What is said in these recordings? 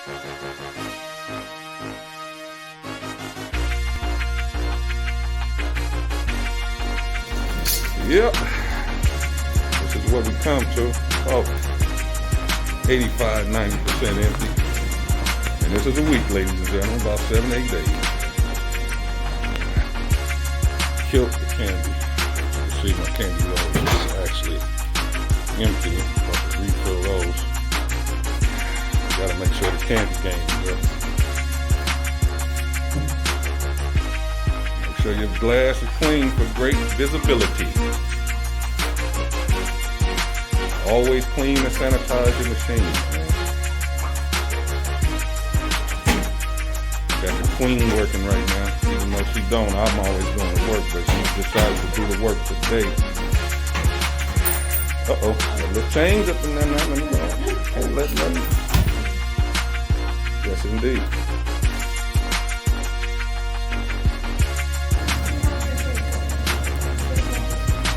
Yep, this is what we come to. Oh, 85–90% empty. And this is a week, ladies and gentlemen, about 7–8 days. Killed the candy. You see my candy rolls is actually empty. About to refill those. Gotta make sure the candy game is up. Make sure your glass is clean for great visibility. Always clean and sanitize your machines, man. Got the queen working right now. Even though she don't, I'm always going to work, but she decided to do the work today. Uh-oh, a little change up in there now. Let me go. Can't let nothing. Yes, indeed.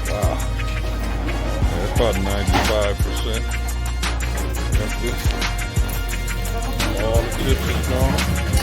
Wow. That's about 95%. That's it. All the chips is gone.